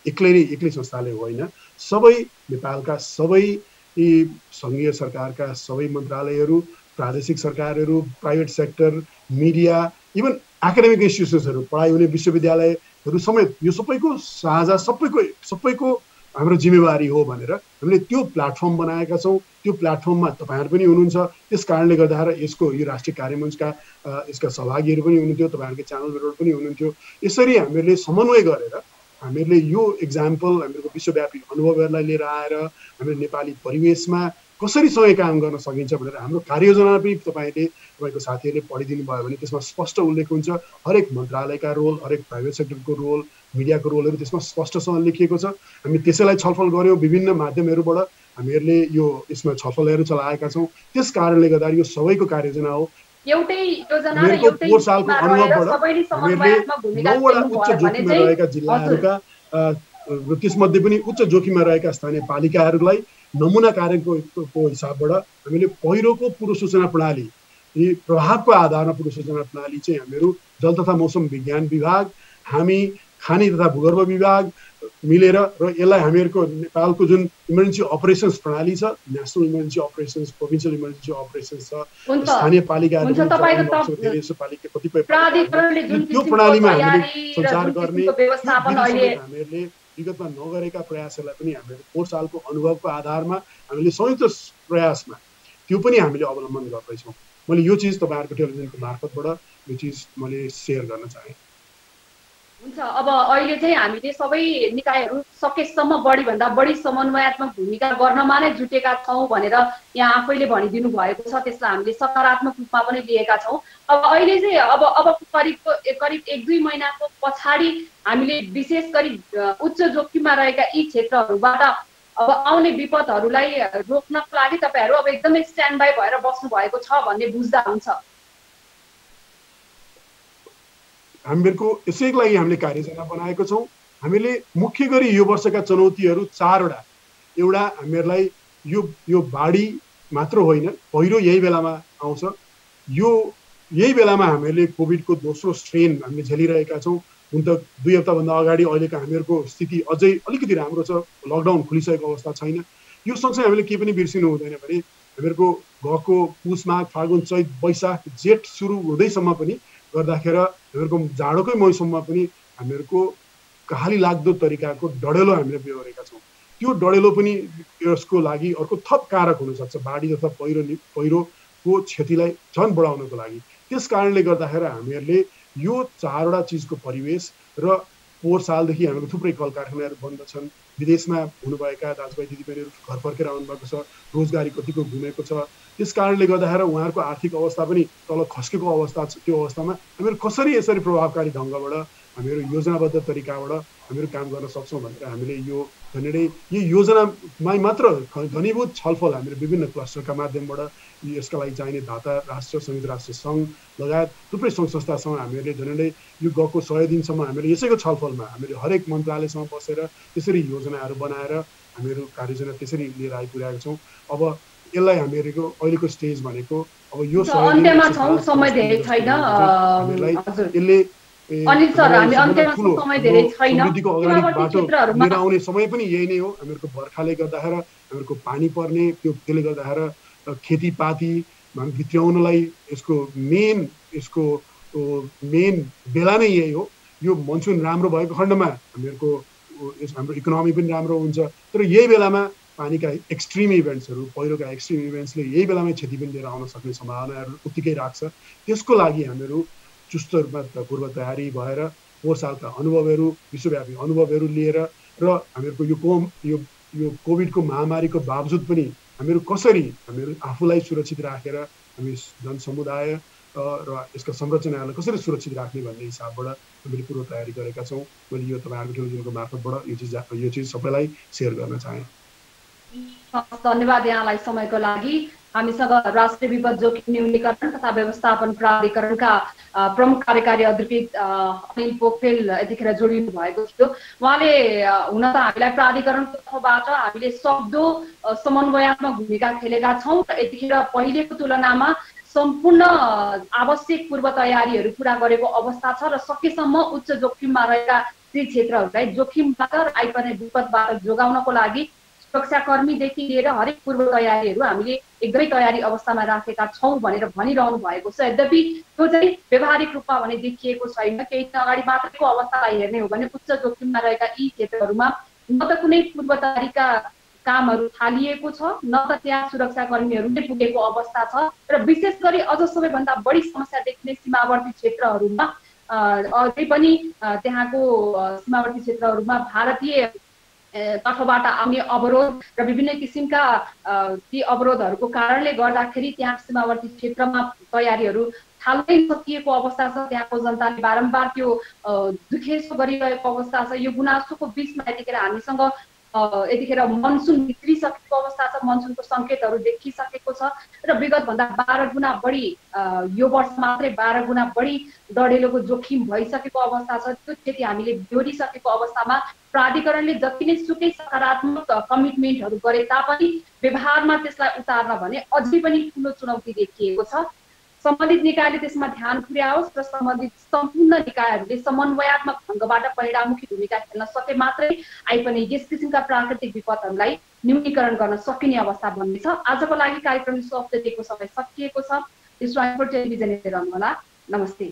एक्लै संस्थाले होइन, सबै नेपालका सबै सङ्घीय सरकारका सबै मन्त्रालयहरू, प्रादेशिक सरकारहरू, private sector, media, even academic इन्स्टिट्युसन्सहरू, पढाइ हुने विश्वविद्यालयहरू समेत यो सबैको साझा सबैको हाम्रो जिम्मेवारी हो भनेर हामीले त्यो प्लेटफर्म बनाएका छौँ। त्यो प्लेटफर्ममा तपाईँहरू पनि हुनुहुन्छ। त्यस कारणले गर्दाखेरि यसको यो राष्ट्रिय कार्यमञ्चका यसका सहभागीहरू पनि हुनुहुन्थ्यो, तपाईँहरूकै च्यानलबाट पनि हुनुहुन्थ्यो। यसरी हामीहरूले समन्वय गरेर हामीहरूले यो इक्जाम्पल हामीहरूको विश्वव्यापी अनुभवहरूलाई लिएर आएर हामीले नेपाली परिवेशमा कसरी सँगै काम गर्न सकिन्छ भनेर हाम्रो कार्ययोजना पनि तपाईँको साथीहरूले पढिदिनु भयो भने त्यसमा स्पष्ट उल्लेख हुन्छ। हरेक मन्त्रालयका रोल, हरेक प्राइभेट सेक्टरको रोल, मिडियाको रोलहरू त्यसमा स्पष्टसँग लेखिएको छ। हामी त्यसैलाई छलफल गऱ्यौँ, विभिन्न माध्यमहरूबाट हामीहरूले यो यसमा छलफलहरू चलाएका छौँ। त्यस कारणले गर्दा यो सबैको कार्ययोजना हो। एउटै योजना र एउटै पोहोर सालको अनुभवबाट हामीहरूले 9वटा उच्च जोखिममा रहेका जिल्लाहरूका र त्यसमध्ये पनि उच्च जोखिममा रहेका स्थानीय पालिकाहरूलाई नमुना कार्यको हिसाबबाट हामीले पहिरोको पूर्व सूचना प्रणाली, प्रभावको आधारमा पूर्व सूचना प्रणाली चाहिँ हामीहरू जल तथा मौसम विज्ञान विभाग, हामी खानी तथा भूगर्भ विभाग मिलेर र यसलाई हामीहरूको नेपालको जुन इमर्जेन्सी अपरेसन्स प्रणाली छ, national emergency operations, provincial emergency operations छ, स्थानीय पालिकाहरू धेरै जसो पालिका कतिपय त्यो प्रणालीमा हामीले सञ्चार गर्ने हामीहरूले विगतमा नगरेका प्रयासहरूलाई पनि हामीले 4 सालको अनुभवको आधारमा हामीले संयुक्त प्रयासमा त्यो पनि हामीले अवलम्बन गर्दैछौँ। मैले यो चिज तपाईँहरूको टेलिभिजनको मार्फतबाट यो चिज मैले सेयर गर्न चाहेँ। हुन्छ, अब अहिले चाहिँ हामीले सबै निकायहरू सकेसम्म बढीभन्दा बढी समन्वयात्मक भूमिका गर्नमा नै जुटेका छौँ भनेर यहाँ आफैले भनिदिनु भएको छ। त्यसलाई हामीले सकारात्मक रूपमा पनि लिएका छौँ। अब अहिले चाहिँ अब करिब 1-2 महिनाको पछाडि हामीले विशेष गरी उच्च जोखिममा रहेका यी क्षेत्रहरूबाट अब आउने विपदहरूलाई रोक्नको लागि तपाईँहरू अब एकदमै स्ट्यान्ड बाई भएर बस्नु भएको छ भन्ने बुझ्दा हुन्छ। हामीहरूको यसैको लागि हामीले कार्ययोजना बनाएको छौँ। हामीले मुख्य गरी यो वर्षका चुनौतीहरू 4वटा, एउटा हामीहरूलाई यो बाढी मात्र होइन, पहिरो यही बेलामा आउँछ। यही बेलामा हामीहरूले कोभिडको दोस्रो स्ट्रेन हामीले झेलिरहेका छौँ। हुन त 2 हप्ताभन्दा अगाडि अहिलेको हामीहरूको स्थिति अझै अलिकति राम्रो छ, लकडाउन खुलिसकेको अवस्था छैन। यो सँगसँगै हामीले के पनि बिर्सिनु हुँदैन भने हामीहरूको गएको पुस माघ फागुन चैत वैशाख जेठ सुरु हुँदैसम्म पनि गर्दाखेरि हामीहरूको जाडोकै मौसममा पनि हामीहरूको कहाली लाग्दो तरिकाको डढेलो हामीले बेहोरेका छौँ। त्यो डढेलो पनि यसको लागि अर्को थप कारक हुनसक्छ बाढी तथा पहिरोको क्षतिलाई झन् बढाउनको लागि। त्यस कारणले गर्दाखेरि हामीहरूले यो 4वटा चिजको परिवेश र 4 सालदेखि हाम्रो थुप्रै कल कारखानाहरू बन्द छन्, विदेशमा हुनुभएका दाजुभाइ दिदीबहिनीहरू घर फर्केर आउनुभएको छ, रोजगारी कतिको गुमेको छ। त्यस कारणले गर्दाखेरि उहाँहरूको आर्थिक अवस्था पनि तल खस्केको अवस्था छ। त्यो अवस्थामा हामीहरू कसरी यसरी प्रभावकारी ढङ्गबाट हामीहरू योजनाबद्ध तरिकाबाट हामीहरू काम गर्न सक्छौँ भनेर हामीले यो योजनामा मात्र घनीभूत छलफल हामीले विभिन्न क्लस्टरका माध्यमबाट यसका लागि चाहिने दाता राष्ट्र, संयुक्त राष्ट्र सङ्घ लगायत थुप्रै सङ्घ संस्थासँग हामीहरूले झन्डै यो गएको 100 दिनसम्म हामीले यसैको छलफलमा हामीले हरेक मन्त्रालयसँग बसेर त्यसरी योजनाहरू बनाएर हामीहरू कार्ययोजना त्यसरी लिएर आइपुगेका छौँ। अब यसलाई हामीहरूको अहिलेको स्टेज भनेको अब यो अन्त्यमा छौँ, समय धेरै छैन। यसले अनिल सर, हामी अन्त्यमा छौँ, समय धेरै छैन। समृद्धिको अगाडि बाटो लिएर आउने समय पनि यही नै हो। हामीहरूको बर्खाले गर्दाखेरि हामीहरूको पानी पर्ने, त्यसले गर्दाखेरि खेतीपाती भित्र्याउनलाई यसको मेन बेला नै यही हो। यो मनसुन राम्रो भएको खण्डमा हाम्रो इकोनोमी पनि राम्रो हुन्छ। तर यही बेलामा पानीका एक्सट्रिम इभेन्ट्सहरू, पहिरोका एक्सट्रिम इभेन्ट्सले यही बेलामै क्षति पनि लिएर आउन सक्ने सम्भावनाहरू उत्तिकै राख्छ। त्यसको लागि हामीहरू चुस्त रूपमा पूर्व तयारी भएर 4 सालका अनुभवहरू, विश्वव्यापी अनुभवहरू लिएर र हामीहरूको यो कोभिडको महामारीको बावजुद पनि हामीहरू कसरी हामीहरू आफूलाई सुरक्षित राखेर हामी जनसमुदाय र यसका संरचनाहरूलाई कसरी सुरक्षित राख्ने भन्ने हिसाबबाट हामीले पूर्व तयारी गरेका छौँ। मैले यो तपाईँहरूको टेलिभिजनको मार्फतबाट यो चिज सबैलाई सेयर गर्न चाहेँ। धन्यवाद यहाँलाई समयको लागि। हामीसँग राष्ट्रिय विपद जोखिम न्यूनीकरण तथा व्यवस्थापन प्राधिकरणका प्रमुख कार्यकारी अधिकृत अनिल पोखरेल यतिखेर जोडिनु भएको थियो। उहाँले हुन त हामीलाई प्राधिकरणको तर्फबाट हामीले सक्दो समन्वयात्मक भूमिका खेलेका छौँ र यतिखेर पहिलेको तुलनामा सम्पूर्ण आवश्यक पूर्व तयारीहरू पुरा गरेको अवस्था छ र सकेसम्म उच्च जोखिममा रहेका ती क्षेत्रहरूलाई जोखिमबाट र आइपर्ने विपदबाट जोगाउनको लागि सुरक्षाकर्मीदेखि लिएर हरेक पूर्व तयारीहरू हामीले एकदमै तयारी अवस्थामा राखेका छौँ भनेर भनिरहनु भएको छ। यद्यपि त्यो चाहिँ व्यवहारिक रूपमा भने देखिएको छैन। केही दिन अगाडि मात्रैको अवस्थालाई हेर्ने हो भने उच्च जोखिममा रहेका यी क्षेत्रहरूमा न त कुनै पूर्व तयारीका कामहरू थालिएको छ, न त त्यहाँ सुरक्षाकर्मीहरू नै पुगेको अवस्था छ र विशेष गरी अझ सबैभन्दा बढी समस्या देखिने सीमावर्ती क्षेत्रहरूमा अझै पनि त्यहाँको सीमावर्ती क्षेत्रहरूमा भारतीय तर्फबाट आउने अवरोध र विभिन्न किसिमका ती अवरोधहरूको कारणले गर्दाखेरि त्यहाँ सीमावर्ती क्षेत्रमा तयारीहरू थाल्दै सकिएको अवस्था छ। त्यहाँको जनताले बारम्बार त्यो दुखेसो गरिरहेको अवस्था छ। यो गुनासोको बिचमा यतिखेर हामीसँग यतिखेर मनसुन भित्रिसकेको अवस्था छ, मनसुनको सङ्केतहरू देखिसकेको छ र विगतभन्दा 12 गुणा बढी यो वर्ष मात्रै 12 गुणा बढी डढेलोको जोखिम भइसकेको अवस्था छ। त्यो क्षति हामीले बेहोरिसकेको अवस्थामा प्राधिकरणले जति नै सुकै सकारात्मक कमिटमेन्टहरू गरे तापनि व्यवहारमा त्यसलाई उतार्न भने अझै पनि ठुलो चुनौती देखिएको छ। सम्बन्धित निकायले त्यसमा ध्यान पुर्याओस् र सम्बन्धित सम्पूर्ण निकायहरूले समन्वयात्मक ढङ्गबाट परिणाममुखी भूमिका खेल्न सके मात्रै आइपर्ने यस किसिमका प्राकृतिक विपदहरूलाई न्यूनीकरण गर्न सकिने अवस्था बन्नेछ। आजको लागि कार्यक्रम स्व अपडेटको समय सकिएको छ। टेलिभिजन हेर्दै रहनुहोला। नमस्ते।